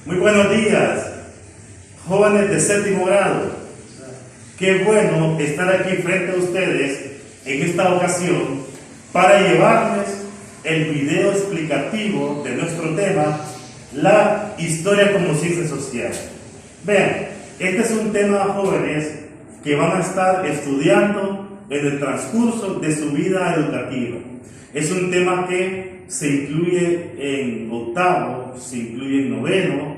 Muy buenos días, jóvenes de séptimo grado. Qué bueno estar aquí frente a ustedes en esta ocasión para llevarles el video explicativo de nuestro tema, la historia como ciencia social. Vean, este es un tema, jóvenes, que van a estar estudiando en el transcurso de su vida educativa. Es un tema que se incluye en octavo, se incluye en noveno.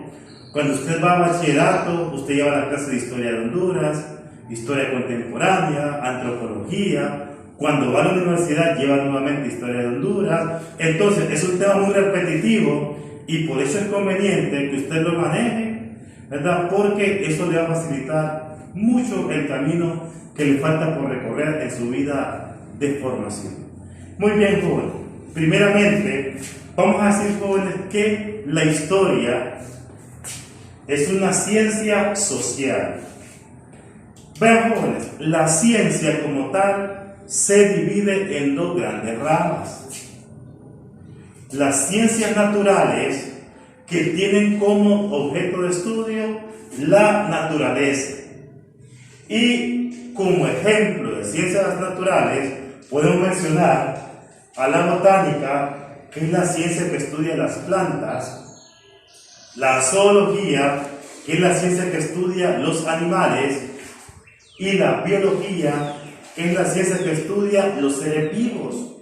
Cuando usted va a bachillerato, usted lleva la clase de historia de Honduras, historia contemporánea, antropología. Cuando va a la universidad, lleva nuevamente historia de Honduras. Entonces, es un tema muy repetitivo y por eso es conveniente que usted lo maneje, ¿verdad? Porque eso le va a facilitar mucho el camino que le falta por recorrer en su vida de formación. Muy bien, jóvenes. Primeramente, vamos a decir, jóvenes, que la historia es una ciencia social. Vean, jóvenes, la ciencia como tal se divide en dos grandes ramas. Las ciencias naturales, que tienen como objeto de estudio la naturaleza. Y como ejemplo de ciencias naturales, podemos mencionar a la botánica, que es la ciencia que estudia las plantas, la zoología, que es la ciencia que estudia los animales, y la biología, que es la ciencia que estudia los seres vivos.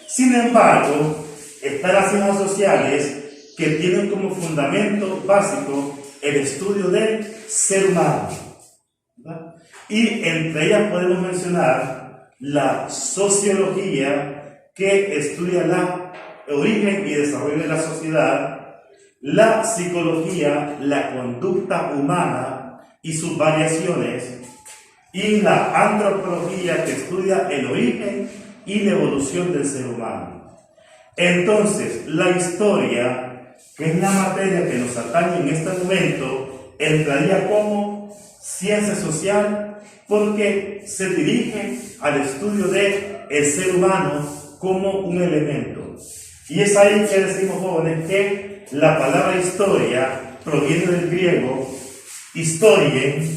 Sin embargo, están las ciencias sociales que tienen como fundamento básico el estudio del ser humano, ¿verdad? Y entre ellas podemos mencionar la sociología, que estudia el origen y desarrollo de la sociedad, la psicología, la conducta humana y sus variaciones, y la antropología, que estudia el origen y la evolución del ser humano. Entonces, la historia, que es la materia que nos atañe en este momento, entraría como ciencia social porque se dirige al estudio del ser humano como un elemento. Y es ahí que decimos, jóvenes, que la palabra historia proviene del griego historien,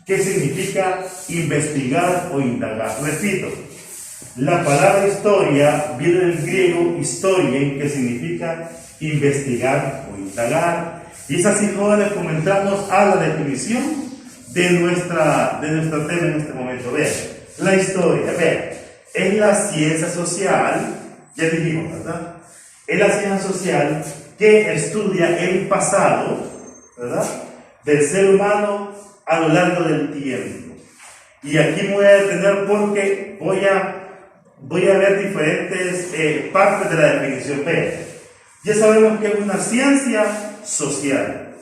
que significa investigar o indagar. Repito, la palabra historia viene del griego historien, que significa investigar o indagar. Y es así, jóvenes, como entramos a la definición de nuestro tema en este momento. Vean, la historia, vean, es la ciencia social, ya dijimos, ¿verdad? Es la ciencia social que estudia el pasado, ¿verdad?, del ser humano a lo largo del tiempo. Y aquí me voy a detener porque voy a ver diferentes partes de la definición. Vean, ya sabemos que es una ciencia social.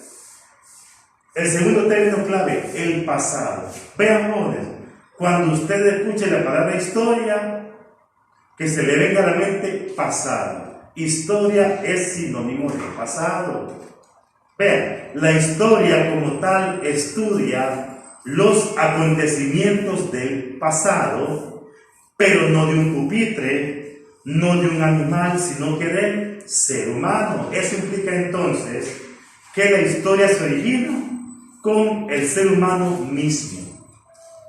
El segundo término clave, el pasado. Vean, jóvenes, cuando usted escuche la palabra historia, que se le venga a la mente pasado. Historia es sinónimo de pasado. Vean, la historia como tal estudia los acontecimientos del pasado, pero no de un pupitre, no de un animal, sino que del ser humano. Eso implica entonces que la historia se origina con el ser humano mismo.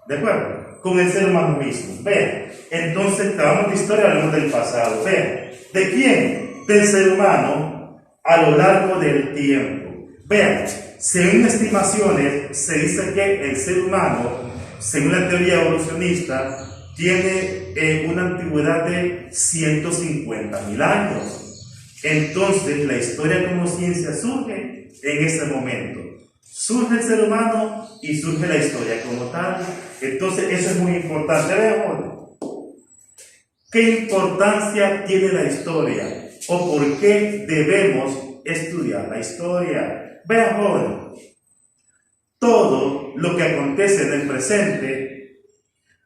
¿De acuerdo? Con el ser humano mismo. Vean, entonces hablamos de historia, hablamos del pasado. Vean, ¿de quién? Del ser humano a lo largo del tiempo. Vean, según estimaciones, se dice que el ser humano, según la teoría evolucionista, tiene una antigüedad de 150.000 años. Entonces, la historia como ciencia surge en ese momento. Surge el ser humano y surge la historia como tal. Entonces, eso es muy importante. Veamos, ¿qué importancia tiene la historia? ¿O por qué debemos estudiar la historia? Vean, jóvenes, todo lo que acontece en el presente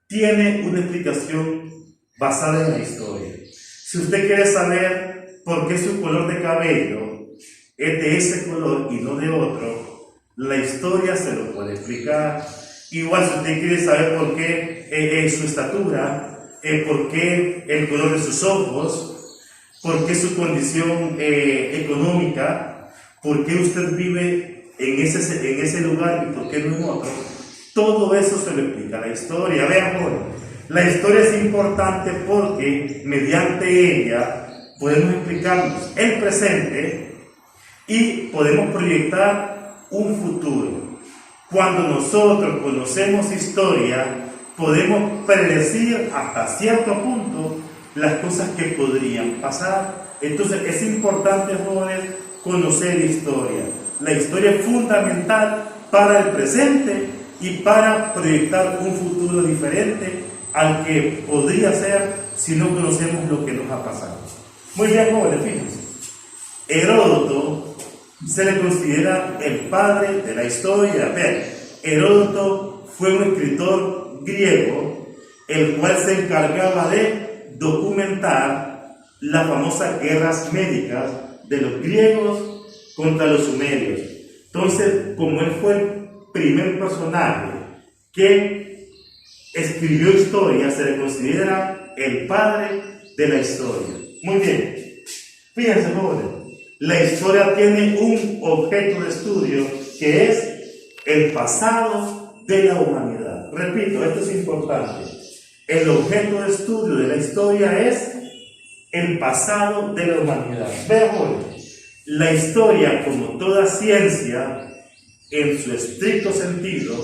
tiene una explicación basada en la historia. Si usted quiere saber por qué su color de cabello es de ese color y no de otro, la historia se lo puede explicar. Igual, si usted quiere saber por qué su estatura, por qué el color de sus ojos, por qué su condición económica, ¿Por qué usted vive en ese lugar y por qué no en otro? Todo eso se lo explica la historia. Vean, joven, la historia es importante porque mediante ella podemos explicarnos el presente y podemos proyectar un futuro. Cuando nosotros conocemos historia, podemos predecir hasta cierto punto las cosas que podrían pasar. Entonces es importante, jóvenes, conocer historia. La historia es fundamental para el presente y para proyectar un futuro diferente al que podría ser si no conocemos lo que nos ha pasado. Muy bien, jóvenes, fíjense. Heródoto se le considera el padre de la historia. Vean, Heródoto fue un escritor griego, el cual se encargaba de documentar las famosas guerras médicas de los griegos contra los sumerios. Entonces, como él fue el primer personaje que escribió historia, se le considera el padre de la historia. Muy bien. Fíjense, jóvenes, la historia tiene un objeto de estudio que es el pasado de la humanidad. Repito, esto es importante. El objeto de estudio de la historia es el pasado de la humanidad. Vean, jóvenes, la historia, como toda ciencia, en su estricto sentido,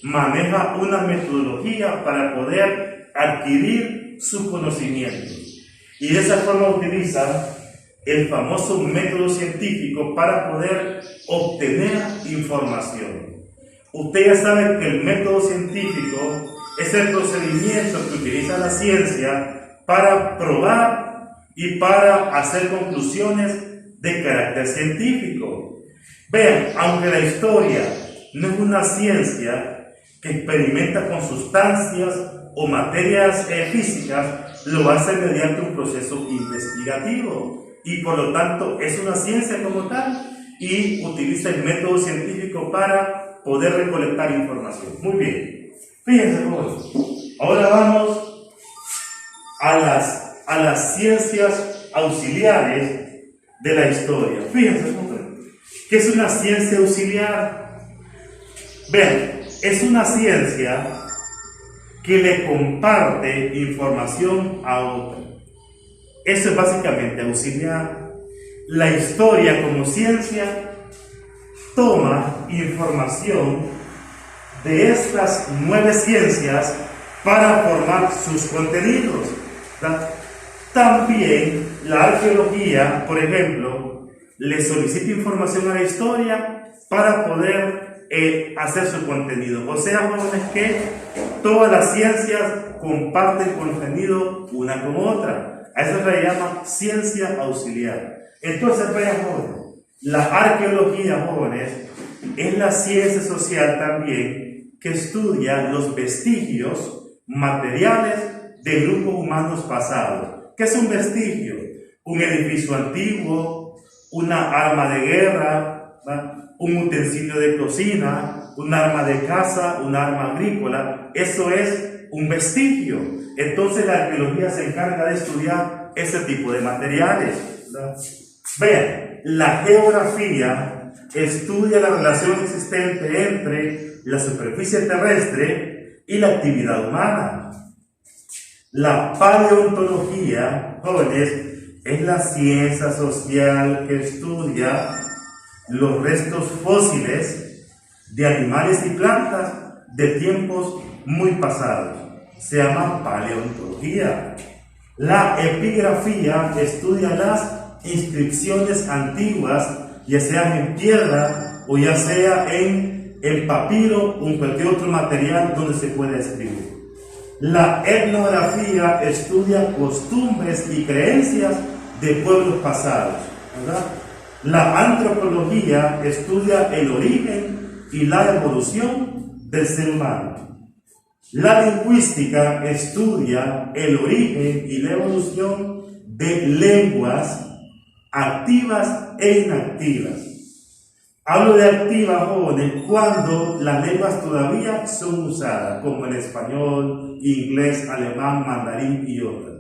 maneja una metodología para poder adquirir su conocimiento. Y de esa forma utiliza el famoso método científico para poder obtener información. Usted ya sabe que el método científico es el procedimiento que utiliza la ciencia para probar y para hacer conclusiones de carácter científico. Vean, aunque la historia no es una ciencia que experimenta con sustancias o materias físicas, lo hace mediante un proceso investigativo y por lo tanto es una ciencia como tal y utiliza el método científico para poder recolectar información. Muy bien, fíjense, jóvenes, ahora vamos a las ciencias auxiliares de la historia. Fíjense, jóvenes, ¿qué es una ciencia auxiliar? Vean, es una ciencia que le comparte información a otra. Eso es básicamente auxiliar. La historia como ciencia toma información de estas 9 ciencias para formar sus contenidos, ¿verdad? También la arqueología, por ejemplo, le solicita información a la historia para poder hacer su contenido. O sea, jóvenes, que todas las ciencias comparten contenido una con otra. A eso se le llama ciencia auxiliar. Entonces, vean, jóvenes, la arqueología, jóvenes, es la ciencia social también que estudia los vestigios materiales de grupos humanos pasados. ¿Qué es un vestigio? Un edificio antiguo, una arma de guerra, ¿verdad?, un utensilio de cocina, un arma de caza, un arma agrícola. Eso es un vestigio. Entonces la arqueología se encarga de estudiar ese tipo de materiales, ¿verdad? Vean, la geografía estudia la relación existente entre la superficie terrestre y la actividad humana. La paleontología, jóvenes, es la ciencia social que estudia los restos fósiles de animales y plantas de tiempos muy pasados. Se llama paleontología. La epigrafía estudia las inscripciones antiguas, ya sean en piedra o ya sea en el papiro o en cualquier otro material donde se pueda escribir. La etnografía estudia costumbres y creencias de pueblos pasados, ¿verdad? La antropología estudia el origen y la evolución del ser humano. La lingüística estudia el origen y la evolución de lenguas activas e inactivas. Hablo de activas, jóvenes, cuando las lenguas todavía son usadas, como el español, inglés, alemán, mandarín y otras.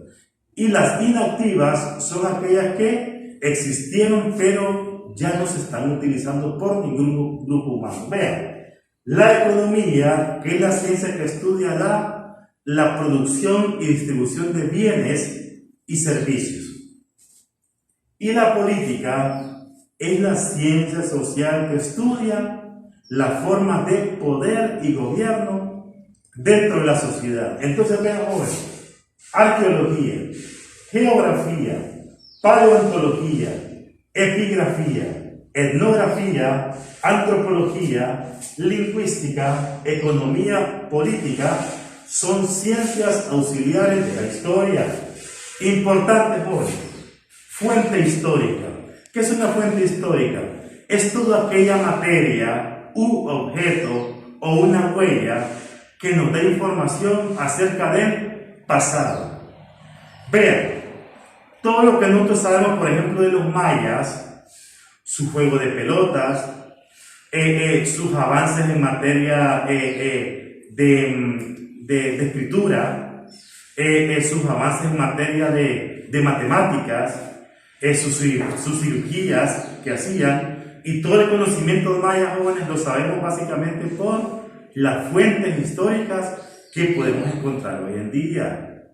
Y las inactivas son aquellas que existieron pero ya no se están utilizando por ningún grupo humano. Vean, la economía, que es la ciencia que estudia la producción y distribución de bienes y servicios. Y la política es la ciencia social que estudia la forma de poder y gobierno dentro de la sociedad. Entonces vean, jóvenes, arqueología, geografía, paleontología, epigrafía, etnografía, antropología, lingüística, economía política, son ciencias auxiliares de la historia. Importante, jóvenes. Fuente histórica. ¿Qué es una fuente histórica? Es toda aquella materia u objeto o una huella que nos da información acerca del pasado. Vean, todo lo que nosotros sabemos, por ejemplo, de los mayas, su juego de pelotas, sus avances en materia de escritura, sus avances en materia de matemáticas, sus cirugías que hacían, y todo el conocimiento de mayas, jóvenes, lo sabemos básicamente por las fuentes históricas que podemos encontrar hoy en día.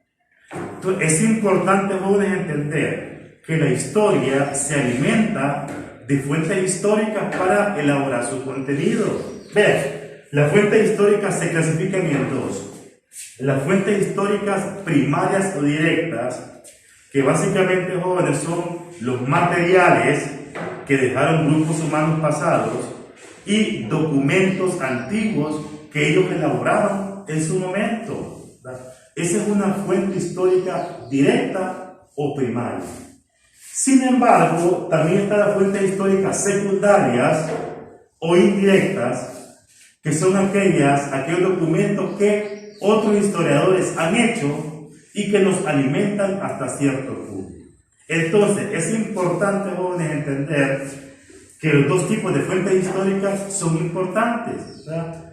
Entonces, es importante, jóvenes, entender que la historia se alimenta de fuentes históricas para elaborar su contenido. Vean, las fuentes históricas se clasifican en dos. Las fuentes históricas primarias o directas, que básicamente, jóvenes, son los materiales que dejaron grupos humanos pasados y documentos antiguos que ellos elaboraron en su momento, ¿verdad? Esa es una fuente histórica directa o primaria. Sin embargo, también están las fuentes históricas secundarias o indirectas, que son aquellos documentos que otros historiadores han hecho y que nos alimentan hasta cierto punto. Entonces, es importante, jóvenes, entender que los dos tipos de fuentes históricas son importantes, ¿verdad?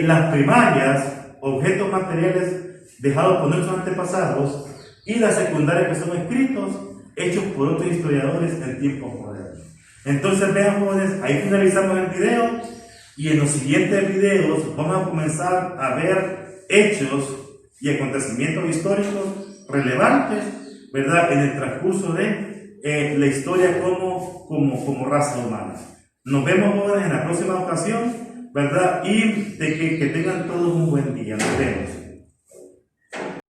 Las primarias, objetos materiales dejados por nuestros antepasados, y las secundarias, que son escritos hechos por otros historiadores en tiempos modernos. Entonces, vean, jóvenes, ahí finalizamos el video, y en los siguientes videos vamos a comenzar a ver hechos y acontecimientos históricos relevantes, ¿verdad?, en el transcurso de la historia como raza humana. Nos vemos, jóvenes, en la próxima ocasión, ¿verdad? Y que tengan todos un buen día. Nos vemos.